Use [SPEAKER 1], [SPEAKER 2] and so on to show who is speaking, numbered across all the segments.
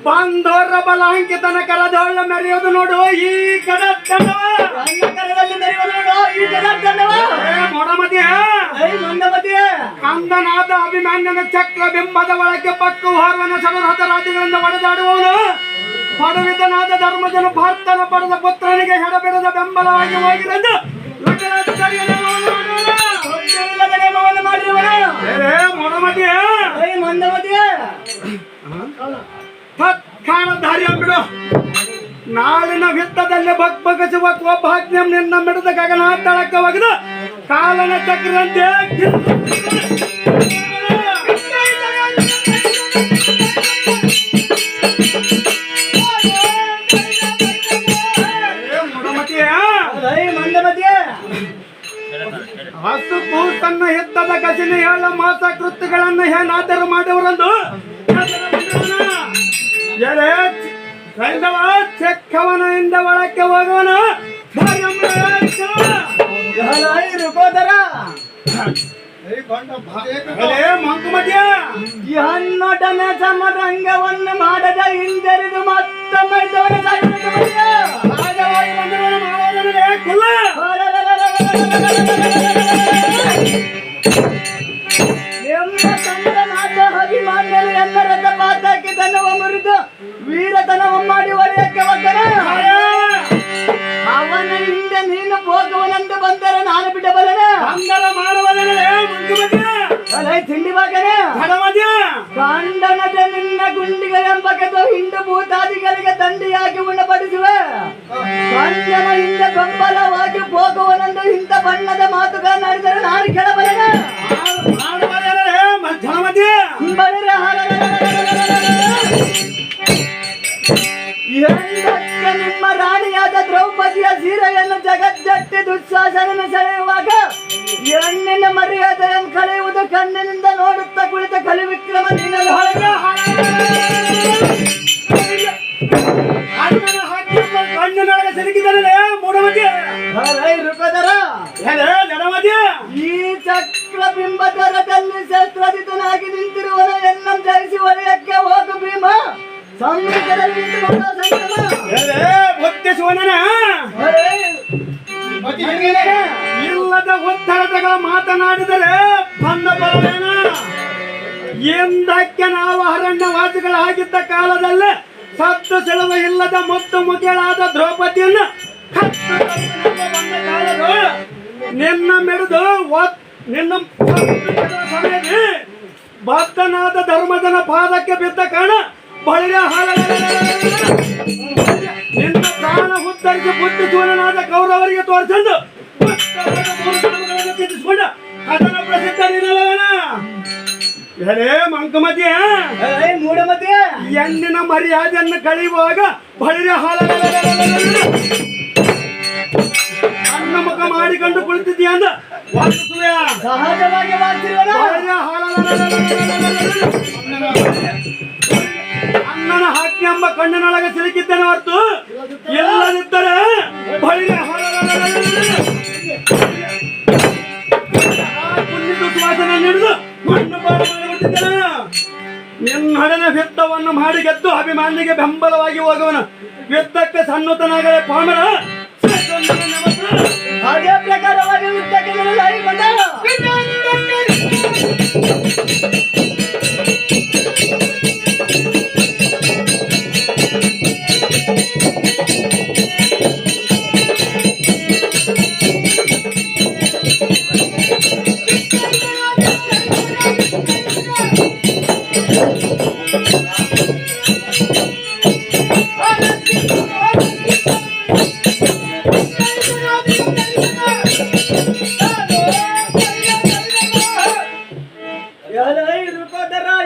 [SPEAKER 1] ಬಂದೋರ ಬಲ ಅಂಕಿತನ ಕರದೊಳ್ಳ ಮೆರೆಯೋದು ನೋಡು ಈ ಕರದಲ್ಲಿ ಮೆರೆಯೋದು ನೋಡು ಈ ಕರದಂಡವ ಕಂದನಾದ ಅಭಿಮಾನ್ಯನ ಚಕ್ರ ಬಿಂಬದ ಒಳಗೆ ಪಕ್ಕು ಹಾರುವನ ಸಡರಥ ರಾಜ್ಯಗಳಿಂದ ಒಡೆದಾಡುವವನು ಪಡುವಿತನಾದ ಧರ್ಮಜನ ಭಾರ್ತನ ಪಡೆದ ಪುತ್ರನಿಗೆ ಹೆಡಬಿಡದ ಬೆಂಬಲವಾಗಿ ಹೋಗಿರೆಂದು ಬಿಡು ನಾಳಿನ ವಿತ್ತದಲ್ಲಿ ಬಗ್ಬಗಸುವ ಕೋಪಾಗ್ನಿಯಂ ನಿನ್ನ ಮಿಡದ ಗಗನ ತಳಕ್ಕೆ ಒಗೆದು ಕಾಲನ ಚಕ್ರಂತೆ ಹಸುಕು ತನ್ನ ಎತ್ತದ ಗಜನ ಹೇಳ ಮಾಸ ಕೃತ್ಯಗಳನ್ನು ಏನಾದರೂ ಮಾಡುವರೆಂದು ಚೆಕ್ಕವನಿಂದ ಒಳಕ್ಕೆ ಹೋಗುವನ ಹನ್ನೊಟನೆ ಸಮರಂಗವನ್ನು ಮಾಡದ ಹಿಂದೆರಿದು ಮತ್ತೊಮ್ಮೆ ಅಭಿಮಾನ್ಯರು ಎಲ್ಲರದ ಪಾತ್ರಕ್ಕೆ ತನ್ನವ ಮುರಿದು ವೀರತನವ ಮಾಡಿ ಒಡೆಯಕ್ಕೆ ಹೋಗನ ಅವನ ಹಿಂದೆ ನೀನು ಹೋಗುವನೆಂದು ಬಂದರೆ ನಾನು ಬಿಡಬಲ್ಲನ ತಿಂಡಿ ಬಾಗನೆ ಗಂಡನದ ನಿನ್ನ ಗುಂಡಿಗೆ ಎಂಬಕದು ಹಿಂಡು ಭೂತಾದಿಗಳಿಗೆ ದಂಡಿಯಾಗಿ ಉಣ್ಣಪಡಿಸುವೆ ಗಂಡನ ಹಿಂದೆ ಬೆಂಬಲವಾಗಿ ಹೋಗುವನೆಂದು ಇಂಥ ಬಣ್ಣದ ಮಾತುಗಳನ್ನಾಡಿದರೆ ನಾನು ಕೆಳಬಲ್ಲನ ನಿಮ್ಮ ರಾಣಿಯಾದ ದ್ರೌಪದಿಯ ಸೀರೆಯನ್ನು ಜಗಜ್ಜಟ್ಟಿ ದುಶ್ಯಾಸನ ಸೆಳೆಯುವಾಗ ಹೆಣ್ಣಿನ ಮರ್ಯಾದೆಯನ್ನು ಕಳೆಯುವುದು ಕಣ್ಣಿನಿಂದ ನೋಡುತ್ತಾ ಕುಳಿತ ಕಲಿವಿಕ್ರಮ ಕಣ್ಣಿನೊಳಗೆ ಸಿಲುಕಿದರೆ ಈ ಚಕ್ರ ಬಿಂಬದರದಲ್ಲಿ ಶಸ್ತ್ರದಿತನಾಗಿ ನಿಂತಿರುವನು ಎನ್ನಂ ಜಯಿಸಿ ವಲಯಕ್ಕೆ ಹೋಗು ಭೀಮ ಇಲ್ಲದ ಉತ್ತರಗಳ ಮಾತನಾಡಿದರೆ ಬಂದ ಬರವೇನ ಎಂದಕ್ಕೆ ನಾವು ಅರಣ್ಯವಾಸಿಗಳಾಗಿದ್ದ ಕಾಲದಲ್ಲಿ ಸತ್ತು ಸೆಳವ ಇಲ್ಲದ ಮುತ್ತು ಮುಗಿಗಳಾದ ದ್ರೌಪದಿಯನ್ನು ನಿನ್ನ ಮೆರೆದು ನಿನ್ನ ಸಮಯದಲ್ಲಿ ಭಕ್ತನಾದ ಧರ್ಮಜನ ಪಾದಕ್ಕೆ ಬಿದ್ದ ಕಾರಣ ಬಳಿಯ ನಿನ್ನ ಪ್ರಾಣ ಉತ್ತರಿಸಿ ಬುದ್ಧಿ ಸೂರ್ಯನಾದ ಕೌರವರಿಗೆ ತೋರಿಸಲು ಚಿಂತಿಸಿಕೊಂಡ ಅದನ್ನು ಪ್ರಸಿದ್ಧ ಮಂಕಮತಿಯ ಮೂಢಮತಿಯ ಹೆಣ್ಣಿನ ಮರ್ಯಾದೆಯನ್ನು ಕಳೆಯುವಾಗ ಬಳಿಯ ಅನ್ನ ಮುಖ ಮಾಡಿಕೊಂಡು ಕುಳಿತಿದ್ದೀಯ ಅಂದ ಸಹಜವಾಗಿ ಅಣ್ಣನ ಹಾಕಿ ಎಂಬ ಕಣ್ಣಿನೊಳಗೆ ಸಿಲುಕಿದ್ದೇನೆ ಹೊರತು ಎಲ್ಲದಿದ್ದರೆ ಪುಣ್ಯದ ಸುವಾಸನೆ ನೀಡಿದು ಮಣ್ಣು ಮಾಡಿಬಿಟ್ಟಿದ್ದೇನೆ ನಿನ್ನಡನ ಯುದ್ಧವನ್ನು ಮಾಡಿ ಗೆದ್ದು ಅಭಿಮಾನಿಗೆ ಬೆಂಬಲವಾಗಿ ಹೋಗುವನು ಯುದ್ಧಕ್ಕೆ ಸನ್ನತನಾಗಲೇ ಪಾಮರ ಅದೇ ಪ್ರಕಾರವಾಗಿ ಯುದ್ಧಕ್ಕೆ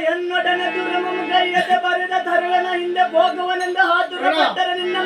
[SPEAKER 1] ಎನ್ನೊಡನೆ ದುರ್ಮುಖ ಬರೆದ ತರುವನ ಹಿಂದೆ ಹೋಗುವನೆಂದು ಹಾತುರ ಪಟ್ಟರೆ ನಿನ್ನ